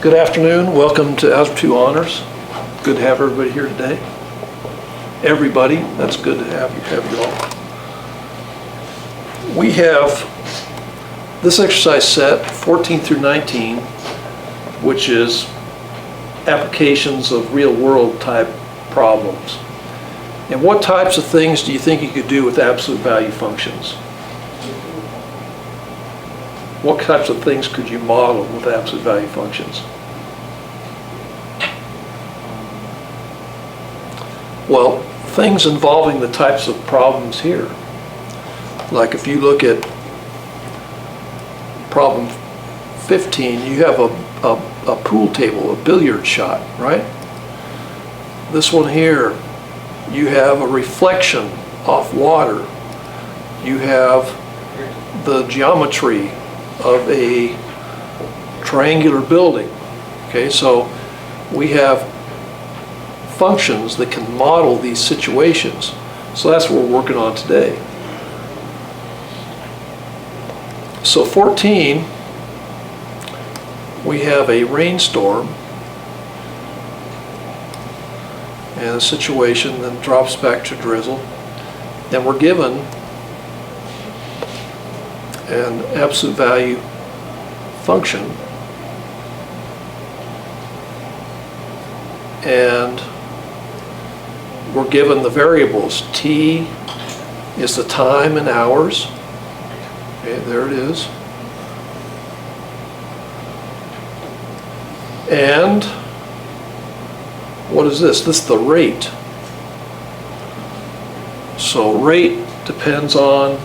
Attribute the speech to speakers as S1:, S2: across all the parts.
S1: Good afternoon. Welcome to Algebra 2 Honors. Good to have everybody here today. Everybody, that's good to have you all. We have this exercise set 14 through 19, which is applications of real-world type problems. And what types of things do you think you could do with absolute value functions? What types of things could you model with absolute value functions? Well, things involving the types of problems here. Like if you look at problem 15, you have a pool table, a billiard shot, right? This one here, you have a reflection off water. You have the geometry of a triangular building. Okay, so we have functions that can model these situations. So that's what we're working on today. So 14, we have a rainstorm and a situation then drops back to drizzle. Then we're given an absolute value function, and we're given the variables. T is the time in hours. Okay, there it is. And what is this? This is the rate. So rate depends on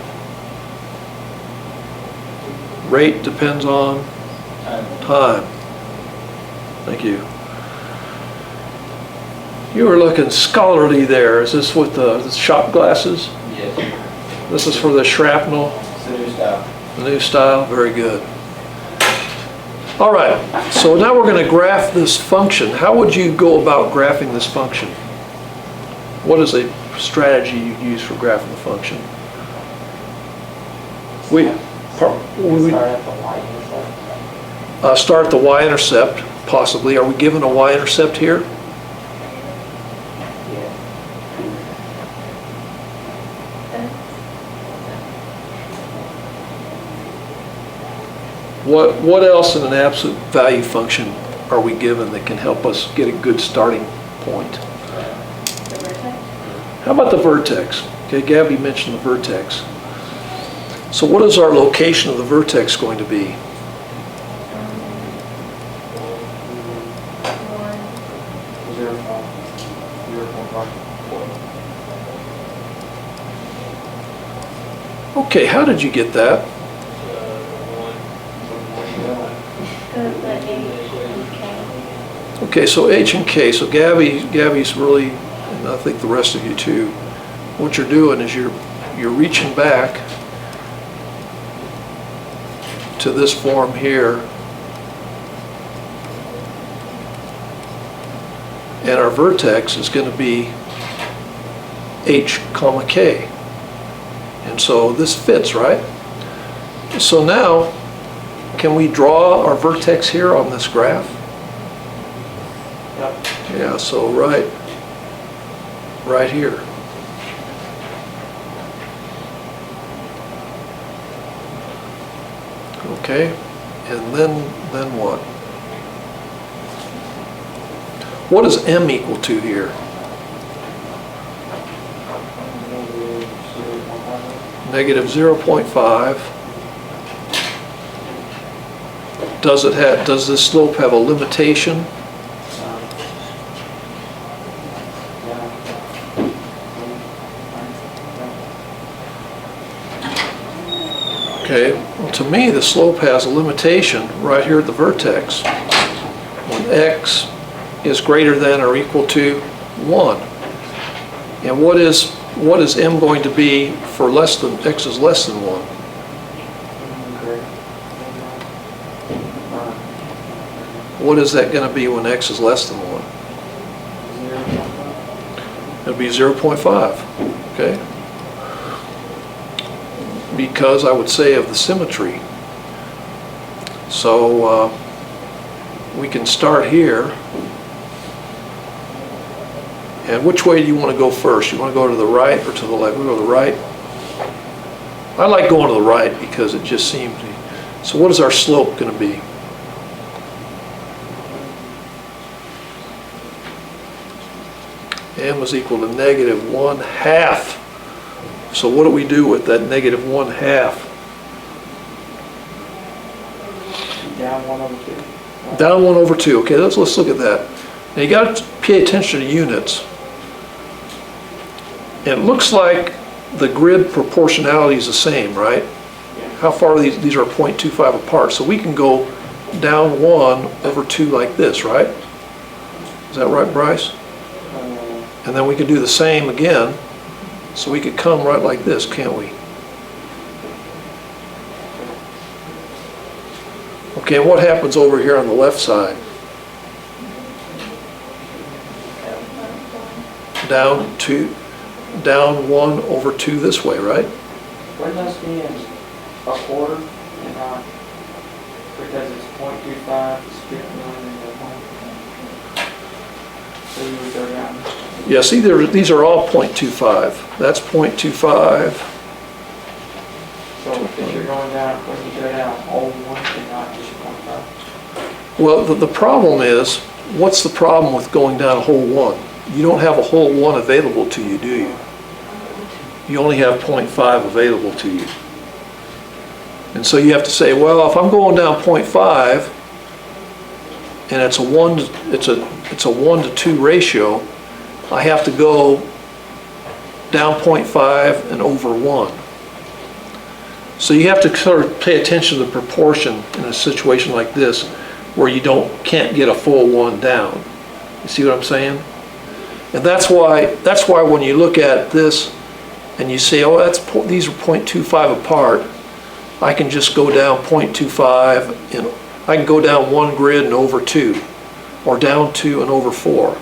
S1: time. Thank you. You were looking scholarly there. Is this with the shot glasses?
S2: Yes.
S1: This is for the shrapnel?
S2: It's the new style.
S1: The new style? Very good. All right, so now we're going to graph this function. How would you go about graphing this function? What is a strategy you use for graphing the function? Start at the y-intercept, possibly. Are we given a y-intercept here? What else in an absolute value function are we given that can help us get a good starting point?
S3: The vertex?
S1: How about the vertex? Okay, Gabby mentioned the vertex. So what is our location of the vertex going to be? Okay, how did you get that? Okay, so H and K. So Gabby's really, and I think the rest of you too, what you're doing is you're reaching back to this form here, and our vertex is going to be H comma K. And so this fits, right? So now, can we draw our vertex here on this graph?
S2: Yep.
S1: Yeah, so right here. Okay, and then what? What does M equal to here? Negative 0.5. Does this slope have a limitation? Okay, well, to me the slope has a limitation right here at the vertex when x is greater than or equal to 1. And what is m going to be for less than x is less than 1? What is that going to be when x is less than 1? It'll be 0.5, okay? Because I would say of the symmetry. So we can start here. And which way do you want to go first? You want to go to the right or to the left? We go to the right. I like going to the right because it just seems. So what is our slope going to be? M is equal to -1/2. So what do we do with that -1/2?
S2: Down 1/2.
S1: Down 1/2. Okay, let's look at that. Now you got to pay attention to units. It looks like the grid proportionality is the same, right? How far are these? These are 0.25 apart. So we can go down 1/2 like this, right? Is that right, Bryce? And then we could do the same again. So we could come right like this, can't we? Okay, what happens over here on the left side? Down 1/2 this way, right?
S2: Wouldn't this be in a quarter and not, because it's 0.25, it's 51 into 1. So you would go down.
S1: Yeah, see, these are all 0.25. That's 0.25.
S2: So if you're going down, when you go down whole 1 and not just 0.5.
S1: Well, the problem is, what's the problem with going down a whole 1? You don't have a whole 1 available to you, do you? You only have 0.5 available to you. And so you have to say, well, if I'm going down 0.5 and it's a 1 to 2 ratio, I have to go down 0.5 and over 1. So you have to sort of pay attention to the proportion in a situation like this where you can't get a full 1 down. You see what I'm saying? And that's why when you look at this and you say, oh, these are 0.25 apart, I can just go down 0.25 and I can go down 1 grid and over 2, or down 2 and over 4,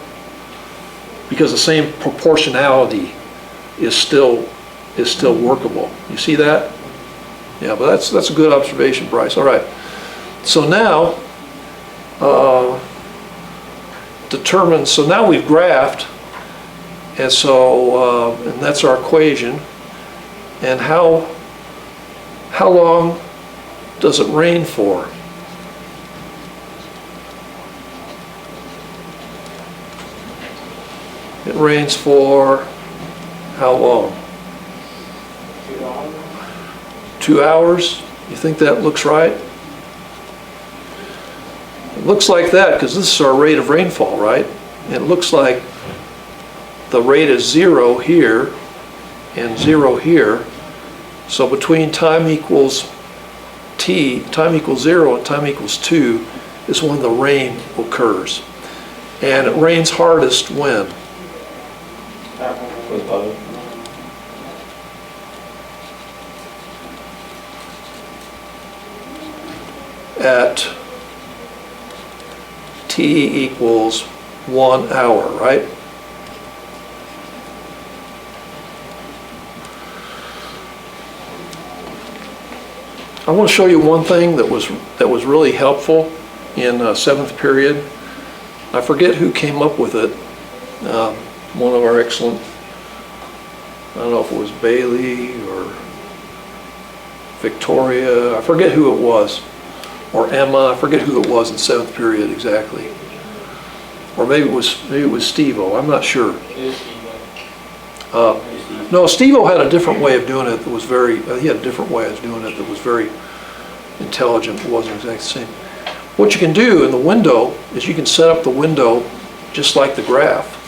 S1: because the same proportionality is still workable. You see that? Yeah, but that's a good observation, Bryce. All right. So now so now we've graphed, and so and that's our equation. And how long does it rain for? It rains for how long?
S2: 2 hours.
S1: 2 hours? You think that looks right? It looks like that because this is our rate of rainfall, right? And it looks like the rate is 0 here and 0 here. So between time equals 0 and time equals 2 is when the rain occurs. And it rains hardest when? At t equals 1 hour, right? I want to show you one thing that was really helpful in 7th period. I forget who came up with it. One of our excellent, I don't know if it was Bailey or Victoria, I forget who it was, or Emma, I forget who it was in 7th period exactly. Or maybe it was Steve-O, I'm not sure. No, Steve-O had a different way of doing it that was he had a different way of doing it that was very intelligent. It wasn't exactly the same. What you can do in the window is you can set up the window just like the graph.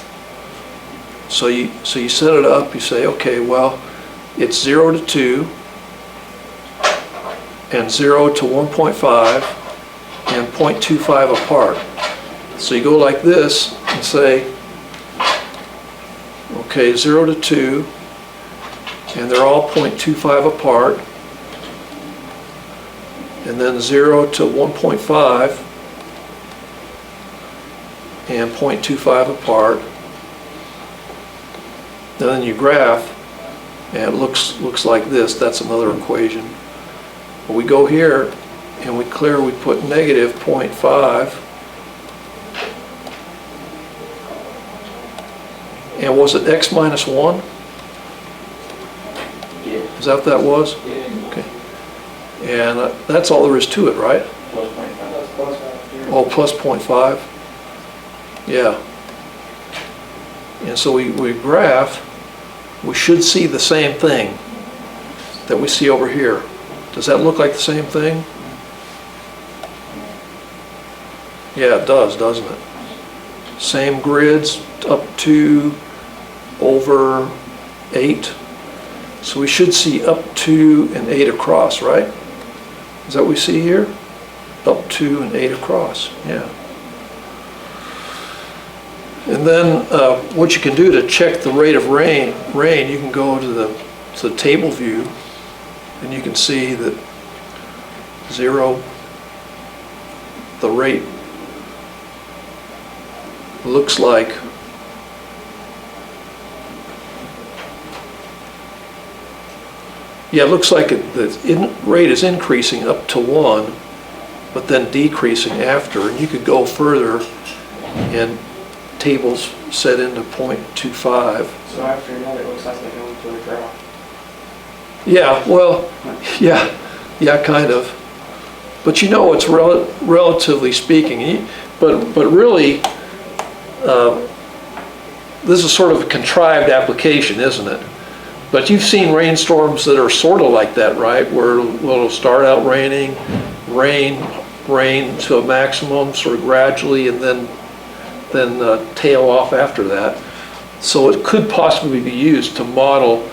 S1: So you set it up, you say, okay, well, it's 0 to 2, and 0 to 1.5, and 0.25 apart. So you go like this and say, okay, 0 to 2, and they're all 0.25 apart, and then 0 to 1.5, and 0.25 apart. And then you graph, and it looks like this. That's another equation. But we go here, and we put -0.5, And was it x minus 1?
S2: Yeah.
S1: Is that what that was?
S2: Yeah.
S1: Okay. And that's all there is to it, right?
S2: Plus 0.5. That's plus 5.
S1: Oh, plus 0.5? Yeah. And so we graph, we should see the same thing that we see over here. Does that look like the same thing? Yeah, it does, doesn't it? Same grids up to over 8. So we should see up to and 8 across, right? Is that what we see here? Up to and 8 across, yeah. And then what you can do to check the rate of rain, you can go to the table view, and you can see that 0, the rate looks like yeah, it looks like the rate is increasing up to 1, but then decreasing after. And you could go further, and tables set into 0.25.
S2: So after that, it looks like they go into a drought.
S1: Yeah, well, yeah, kind of. But you know, it's relatively speaking. But really, this is sort of a contrived application, isn't it? But you've seen rainstorms that are sort of like that, right? Where it'll start out raining, rain to a maximum, sort of gradually, and then tail off after that. So it could possibly be used to model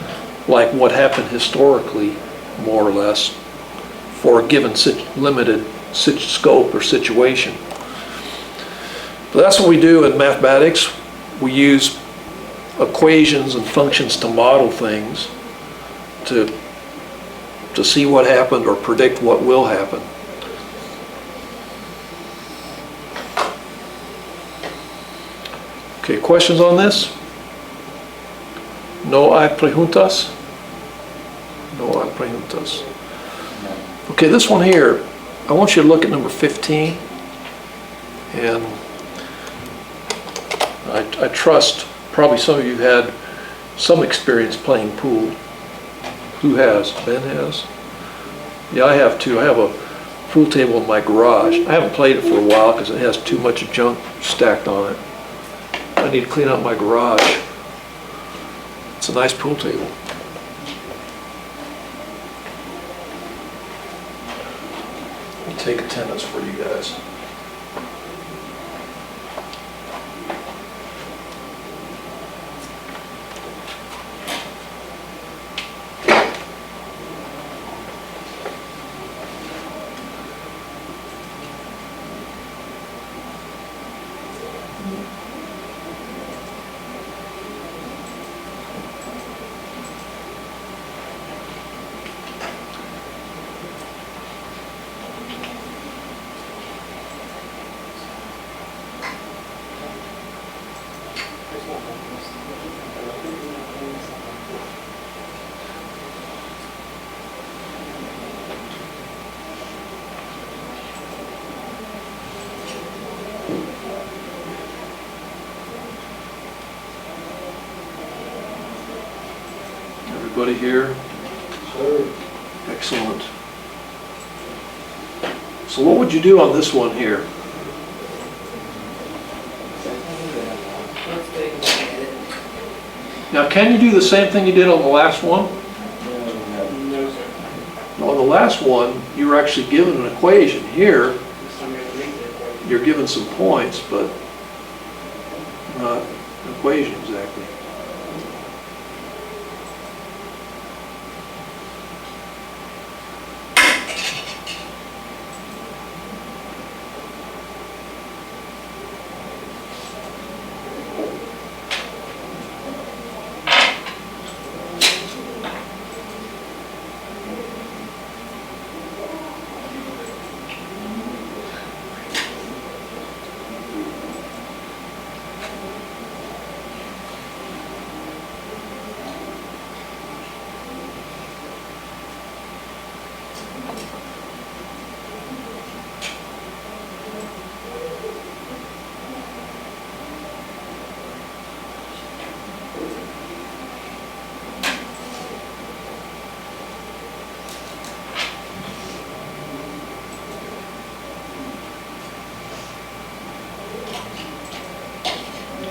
S1: like what happened historically, more or less, for a given limited scope or situation. But that's what we do in mathematics. We use equations and functions to model things, to see what happened or predict what will happen. Okay, questions on this? No hay preguntas? No hay preguntas. Okay, this one here, I want you to look at number 15, and I trust probably some of you had some experience playing pool. Who has? Ben has? Yeah, I have too. I have a pool table in my garage. I haven't played it for a while because it has too much junk stacked on it. I need to clean out my garage. It's a nice pool table. Let me take attendance for you guys. Everybody here?
S4: Sure.
S1: Excellent. So what would you do on this one here? Now, can you do the same thing you did on the last one?
S2: No, sir.
S1: On the last one, you were actually given an equation. Here,
S2: This time I'm going to read the equation.
S1: you're given some points, but not an equation exactly.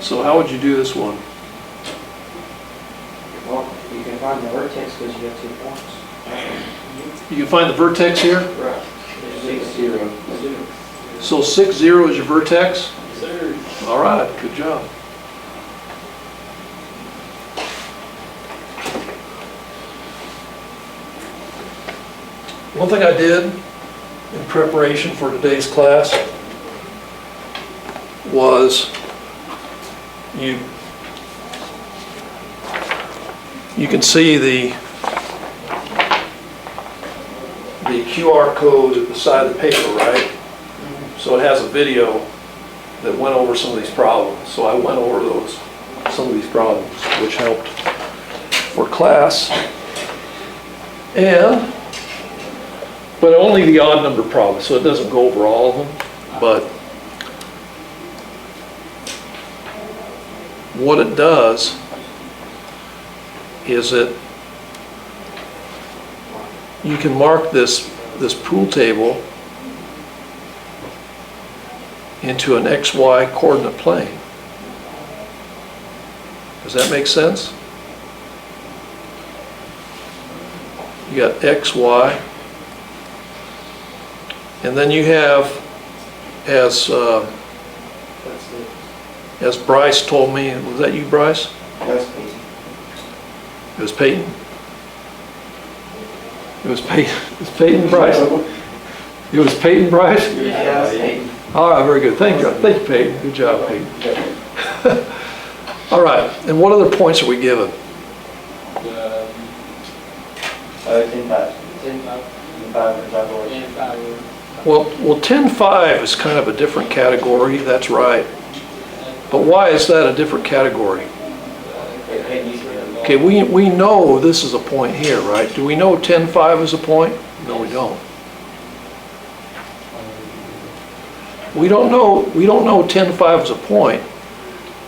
S1: So how would you do this one?
S2: Well, you can find the vertex because you have 2 points.
S1: You can find the vertex here?
S2: Right. 6, 0.
S1: So 6, 0 is your vertex?
S2: Sir.
S1: All right, good job. One thing I did in preparation for today's class was you can see the QR code at the side of the paper, right? So it has a video that went over some of these problems. So I went over some of these problems, which helped for class. But only the odd number problems, so it doesn't go over all of them. But what it does is that you can mark this pool table into an XY coordinate plane. Does that make sense? You got X, Y, and then you have, as Bryce told me, was that you, Bryce?
S2: That's Peyton.
S1: It was Peyton? It was Peyton, it was Peyton, Bryce? It was Peyton, Bryce?
S2: Yeah, that's Peyton.
S1: All right, very good. Thank you, Peyton. Good job, Peyton. All right, and what other points are we given?
S2: 10, 5. 10, 5. 5
S1: Well, 10-5 is kind of a different category, that's right. But why is that a different category? Okay, we know this is a point here, right? Do we know 10-5 is a point? No, we don't. We don't know 10-5 is a point.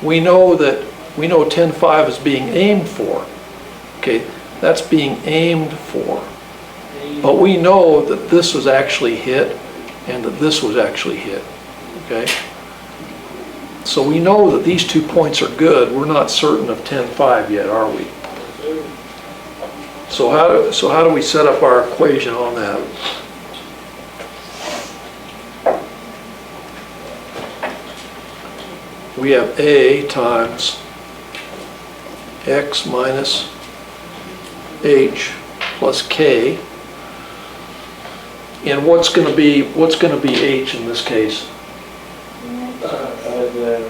S1: We know 10-5 is being aimed for. Okay, that's being aimed for. But we know that this was actually hit and that this was actually hit. Okay? So we know that these 2 points are good. We're not certain of 10-5 yet, are we? So how do we set up our equation on that? We have A times X minus H plus K. And what's going to be H in this case?
S2: The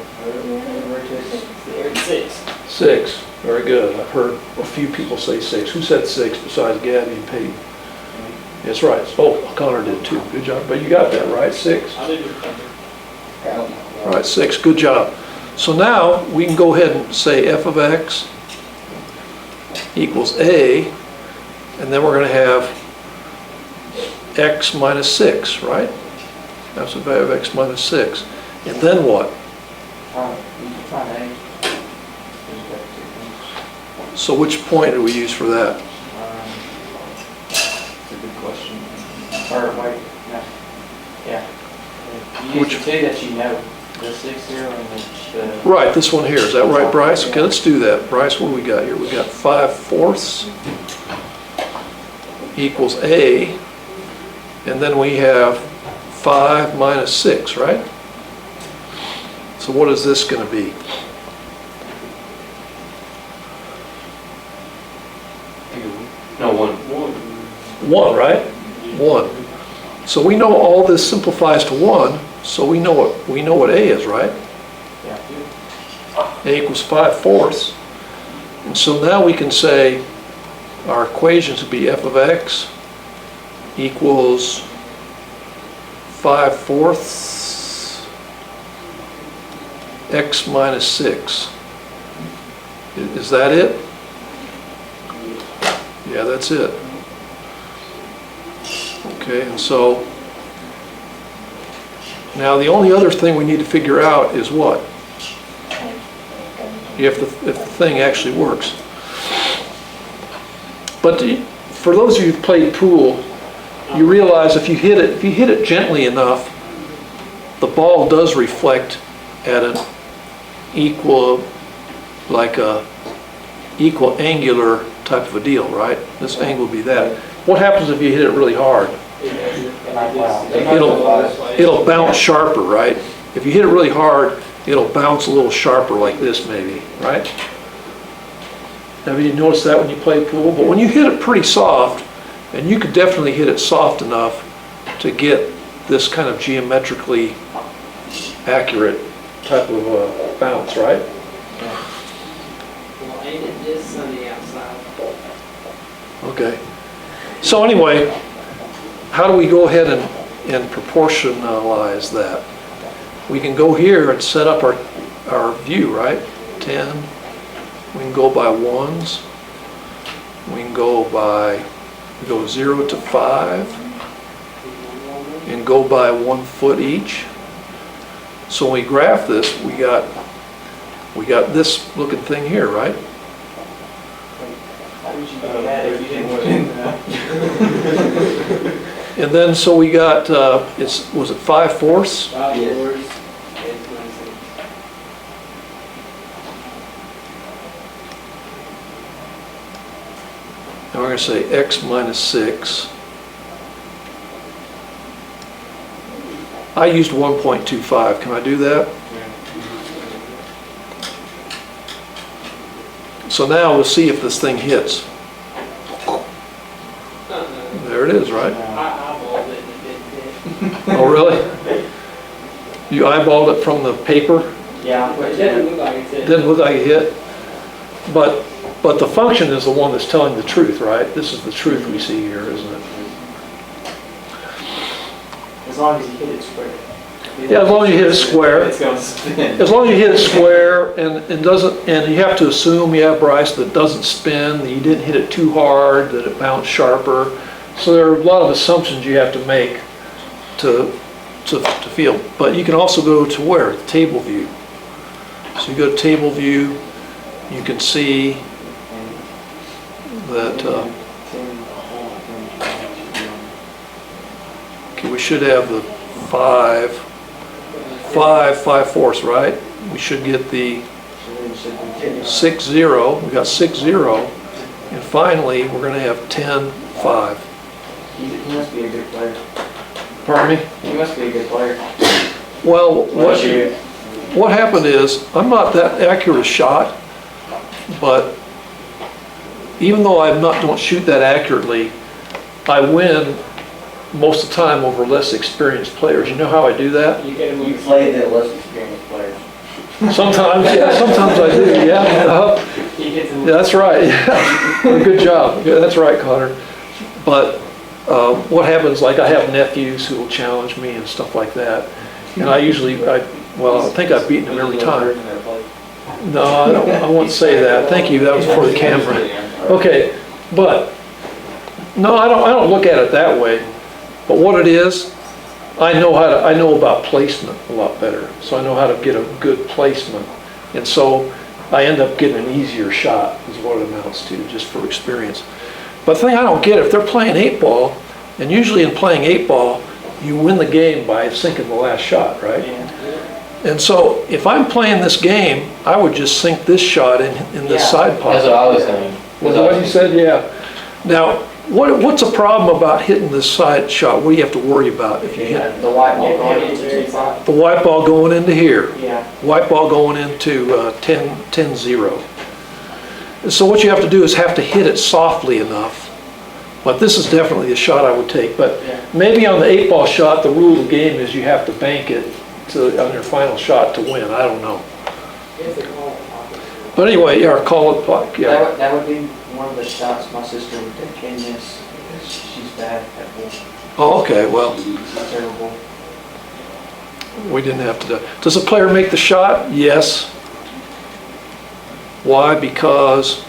S2: vertex 6.
S1: 6. Very good. I've heard a few people say 6. Who said 6 besides Gabby and Peyton? That's right. Oh, Connor did too. Good job. But you got that right, 6. All right, 6. Good job. So now we can go ahead and say f of x equals a, and then we're going to have x minus 6, right? That's the value of x minus 6. And then what?
S2: You can find A.
S1: So which point do we use for that?
S2: That's a good question. Or wait, no. Yeah. You
S1: Which-
S2: use the 2 that you know. The 6, 0, and the
S1: Right, this one here. Is that right, Bryce? Okay, let's do that. Bryce, what do we got here? We got 5/4 equals a, and then we have 5 minus 6, right? So what is this going to be?
S4: No, 1.
S1: 1, right? 1. So we know all this simplifies to 1, so we know what a is, right?
S2: yeah.
S1: A equals 5/4. And so now we can say our equations would be f of x equals 5/4 x minus 6. Is that it? Yeah, that's it. Okay, and so now the only other thing we need to figure out is what? If the thing actually works. But for those of you who've played pool, you realize if you hit it gently enough, the ball does reflect at equal, like a equal angular type of a deal, right? This angle would be that. What happens if you hit it really hard? It'll bounce sharper, right? If you hit it really hard, it'll bounce a little sharper like this maybe, right? Have you noticed that when you play pool? But when you hit it pretty soft, and you could definitely hit it soft enough to get this kind of geometrically accurate type of bounce, right?
S2: Well, ain't it just sunny outside?
S1: Okay. So anyway, how do we go ahead and proportionalize that? We can go here and set up our view, right? 10. We can go by ones. We can go 0 to 5. And go by 1 foot each. So when we graph this, we got this looking thing here, right?
S2: How would you do that if you didn't win that?
S1: And then so we got was it 5/4?
S2: 5/4.
S1: And we're going to say x minus 6. I used 1.25. Can I do that? So now we'll see if this thing hits. There it is, right?
S2: I eyeballed it and it didn't hit.
S1: Oh, really? You eyeballed it from the paper?
S2: Yeah, but it didn't look like it hit.
S1: Didn't look like it hit? But the function is the one that's telling the truth, right? This is the truth we see here, isn't it?
S2: As long as you hit it square.
S1: Yeah, as long as you hit it square.
S2: It's going to spin.
S1: As long as you hit it square and you have to assume, yeah, Bryce, that it doesn't spin, that you didn't hit it too hard, that it bounced sharper. So there are a lot of assumptions you have to make to feel. But you can also go to where? The table view. So you go to table view, you can see that, okay, we should have the 5/4, right? We should get the 6/0, we got 6/0, and finally we're going to have 10/5.
S2: He must be a good player.
S1: Pardon me?
S2: He must be a good player.
S1: Well, what happened is, I'm not that accurate a shot, but even though don't shoot that accurately, I win most of the time over less experienced players. You know how I do that?
S2: You play the less experienced players.
S1: Sometimes, yeah, sometimes I do, yeah. Yeah, that's right. Yeah. Good job. Yeah, that's right, Connor. But what happens, like I have nephews who will challenge me and stuff like that. And I think I've beaten them every time. No, I won't say that. Thank you, that was for the camera. Okay, but, no, I don't look at it that way. But what it is, I know about placement a lot better. So I know how to get a good placement. And so I end up getting an easier shot, is what it amounts to, just for experience. But the thing I don't get, if they're playing 8-ball, and usually in playing 8-ball, you win the game by sinking the last shot, right?
S2: Yeah.
S1: And so if I'm playing this game, I would just sink this shot in this side pocket.
S4: That's what I was saying.
S1: What you said, yeah. Now, what's a problem about hitting this side shot? What do you have to worry about if you hit
S2: The white ball going into 2-5.
S1: the white ball going into here?
S2: Yeah.
S1: White ball going into 10-0. So what you have to do is have to hit it softly enough. But this is definitely the shot I would take. But maybe on the 8-ball shot, the rule of the game is you have to bank it on your final shot to win. I don't know. But anyway, yeah, call it puck. Yeah.
S2: That would be one of the shots my sister would take in this. She's bad at pool.
S1: Oh, okay. Well,
S2: She's terrible.
S1: we didn't have to do. Does the player make the shot? Yes. Why? Because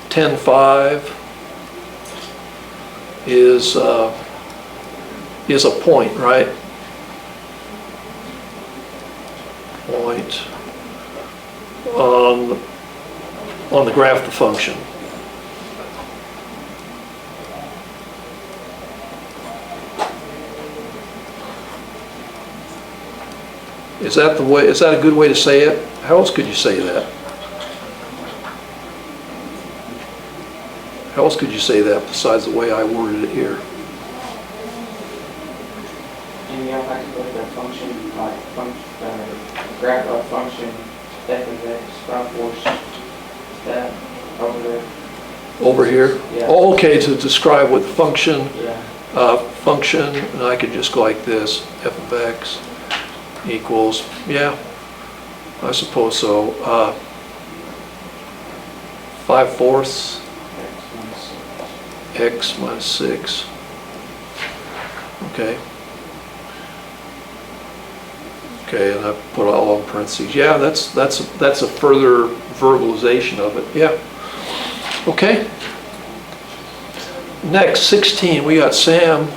S1: 10-5 is a point, right? Point on the graph the function. Is that the way, is that a good way to say it? How else could you say that? How else could you say that besides the way I worded it here?
S2: And you'll have to put the function, like, graph of function, f of x, 5 force, that over there.
S1: Over here?
S2: Yeah.
S1: Oh, okay, to describe what the function,
S2: Yeah.
S1: function, and I could just go like this, f of x equals, yeah, I suppose so. 5/4 x minus 6. Okay. Okay, and I put all in parentheses. Yeah, that's a further verbalization of it. Yeah. Okay. Next, 16, we got Sam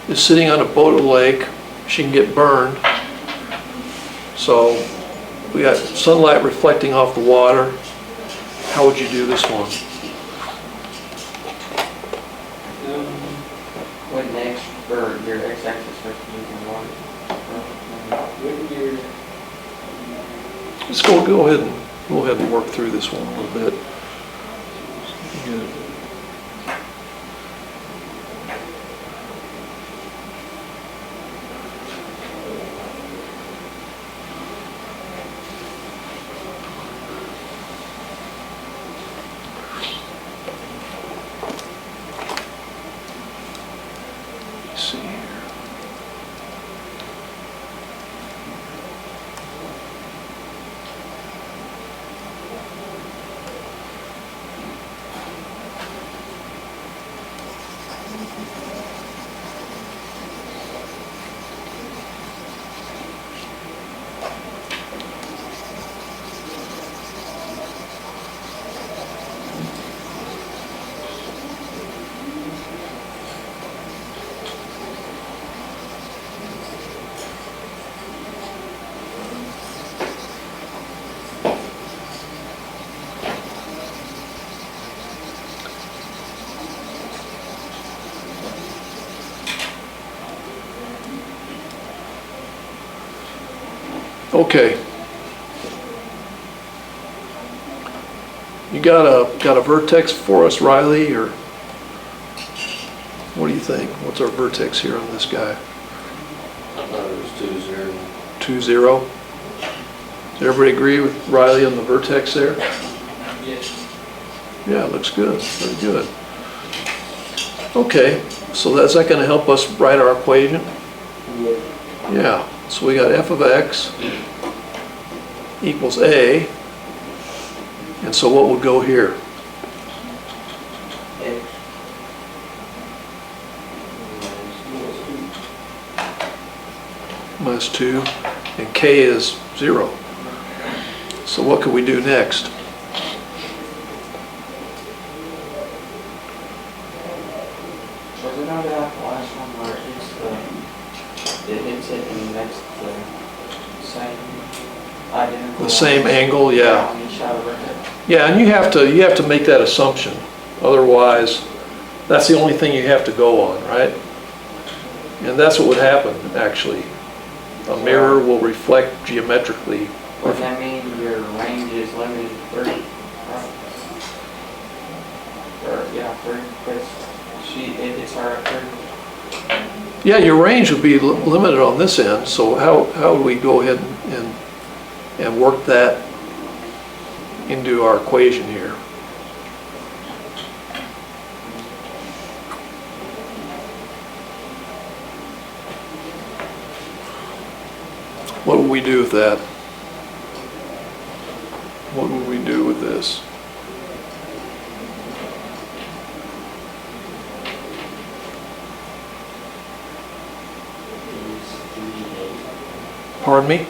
S1: is sitting on a boat at the lake. She can get burned. So we got sunlight reflecting off the water. How would you do this one?
S2: When x, or your x-axis starts moving water. Wouldn't your,
S1: Let's go ahead and work through this one a little bit. Yeah. Let's see here. Okay. You got a vertex for us, Riley, or what do you think? What's our vertex here on this guy?
S4: I thought it was 2-0.
S1: 2-0? Does everybody agree with Riley on the vertex there?
S2: yes.
S1: Yeah, looks good, very good. Okay, so is that going to help us write our equation?
S2: Yeah.
S1: Yeah, so we got f of x equals a, and so what would go here?
S2: X.
S1: Minus 2, and k is 0. So what could we do next?
S2: So is it not that the last one where it hits it and that's the same identical?
S1: The same angle, yeah.
S2: On each side of the vertex?
S1: Yeah, and you have to make that assumption. Otherwise, that's the only thing you have to go on, right? And that's what would happen, actually. A mirror will reflect geometrically.
S2: Would that mean your range is limited to 3? Right? Or, yeah, 3, because it's her at 3.
S1: Yeah, your range would be limited on this end, so how would we go ahead and work that into our equation here? What would we do with that? What would we do with this? Pardon me?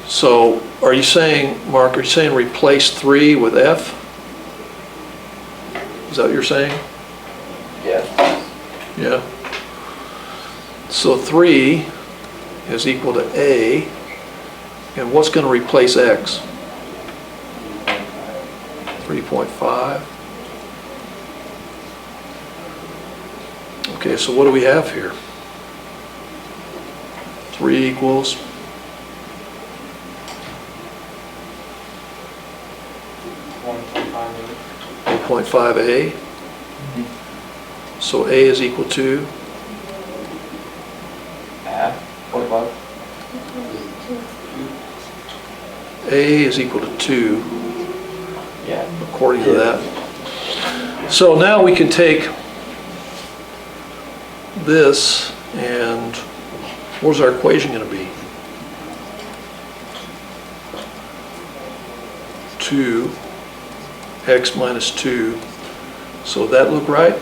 S1: So are you saying, Mark, are you saying replace 3 with f? Is that what you're saying?
S2: Yeah.
S1: Yeah. So 3 is equal to a, and what's going to replace x? 3.5. Okay, so what do we have here? 3 equals 1.5a. So a is equal to,
S2: Half, 45.
S1: a is equal to 2,
S2: Yeah.
S1: according to that. So now we can take this, and what's our equation going to be? 2x minus 2. So would that look right?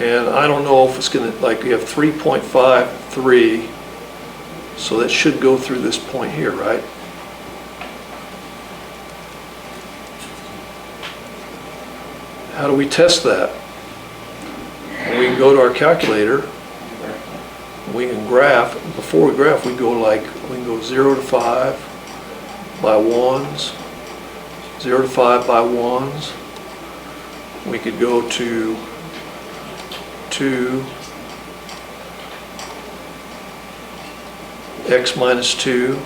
S1: And I don't know if it's going to, like, we have 3.53, so that should go through this point here, right? How do we test that? We can go to our calculator, we can graph. Before we graph, we can go 0 to 5 by ones, 0 to 5 by ones. We could go to 2, x minus 2,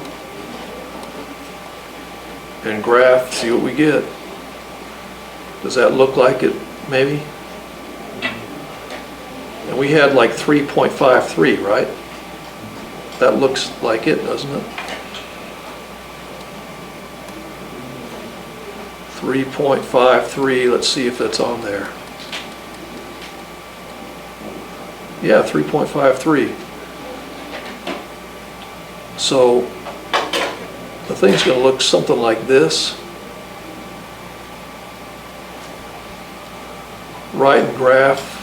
S1: and graph, see what we get. Does that look like it, maybe? And we had like 3.53, right? That looks like it, doesn't it? 3.53, let's see if that's on there. Yeah, 3.53. So the thing's going to look something like this. Write and graph.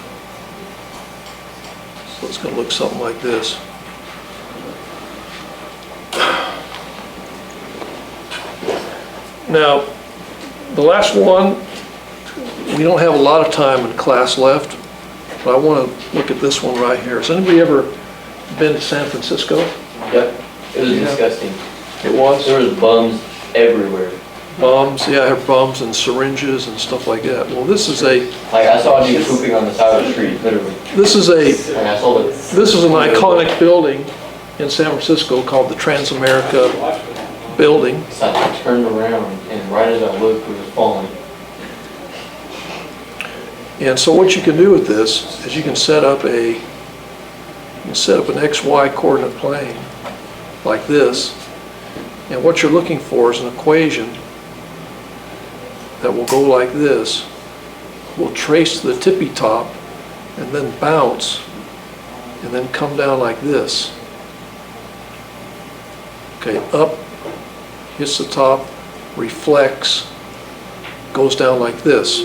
S1: So it's going to look something like this. Now, the last one, we don't have a lot of time in class left, but I want to look at this one right here. Has anybody ever been to San Francisco?
S2: Yep. It was
S1: Yeah.
S2: disgusting.
S1: It was?
S2: There was bums everywhere.
S1: Bums, yeah, I have bums and syringes and stuff like that. Well, this is a,
S2: Like, I saw a dude pooping on the side of the street, literally.
S1: this is a,
S2: Like, I saw it.
S1: this is an iconic building in San Francisco called the Transamerica Building.
S2: So I turned around, and right as I looked, it was falling.
S1: And so what you can do with this is you can set up an XY coordinate plane like this. And what you're looking for is an equation that will go like this. Will trace to the tippy top and then bounce and then come down like this. Okay, up, hits the top, reflects, goes down like this.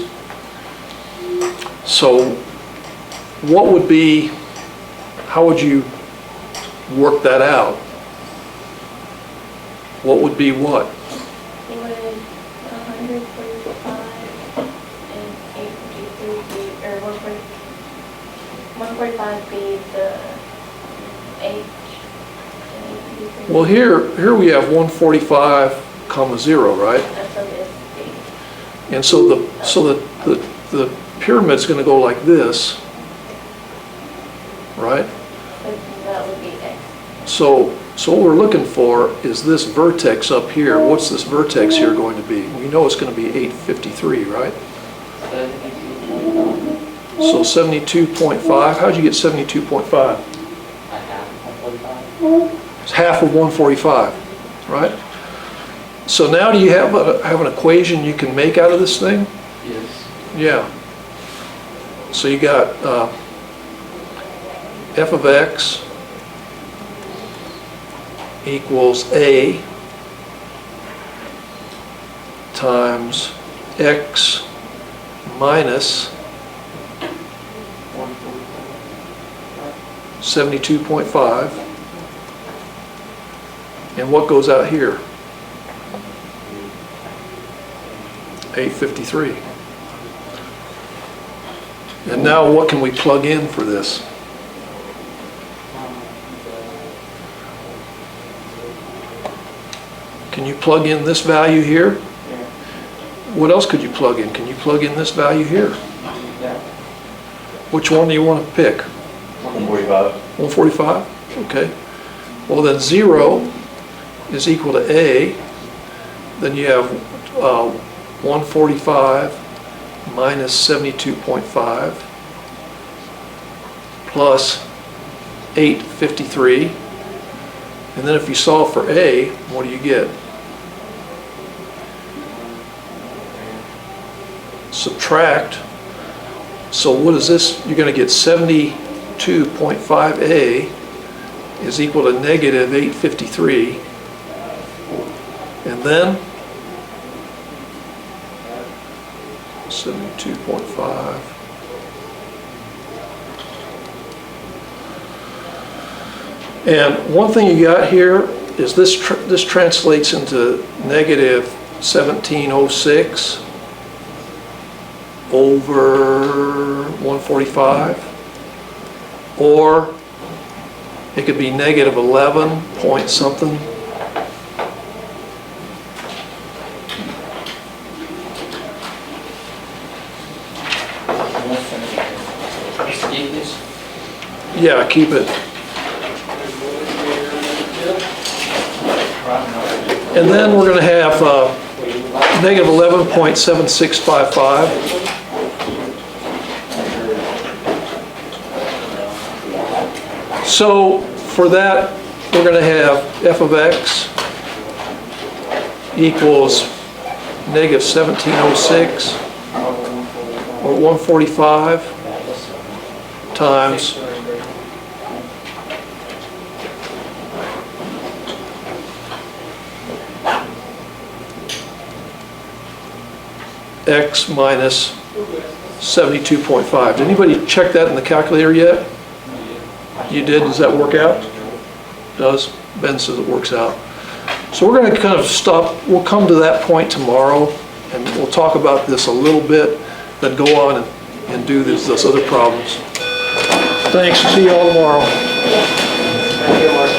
S1: So what would be, how would you work that out? What would be what?
S3: Would 145 and 853 be, or 145 be the H and 853?
S1: Well, here we have 145 comma 0, right?
S3: That's what it is.
S1: And so the pyramid's going to go like this, right?
S3: So that would be X.
S1: So what we're looking for is this vertex up here. What's this vertex here going to be? We know it's going to be 853, right? So 72.5. How'd you get 72.5? It's half of 145, right? So now do you have an equation you can make out of this thing?
S2: Yes.
S1: Yeah. So you got f of x equals a times x minus 72.5. And what goes out here? 853. And now what can we plug in for this? Can you plug in this value here? What else could you plug in? Can you plug in this value here? Which one do you want to pick?
S4: 145.
S1: 145? Okay. Well, then 0 is equal to A. Then you have 145 minus 72.5 plus 853. And then if you solve for A, what do you get? Subtract. So what is this? You're going to get 72.5A is equal to negative 853. And then 72.5. And one thing you got here is this translates into negative 1706 over 145, or it could be negative 11 point something.
S2: Just keep this.
S1: Yeah, keep it. And then we're going to have negative 11.7655. So for that, we're going to have f of x equals negative 1706 or 145 times x minus 72.5. Did anybody check that in the calculator yet? You did? Does that work out? Does? Ben says it works out. So we're going to kind of stop. We'll come to that point tomorrow, and we'll talk about this a little bit, then go on and do those other problems. Thanks. See you all tomorrow.
S2: Thank you, Mark.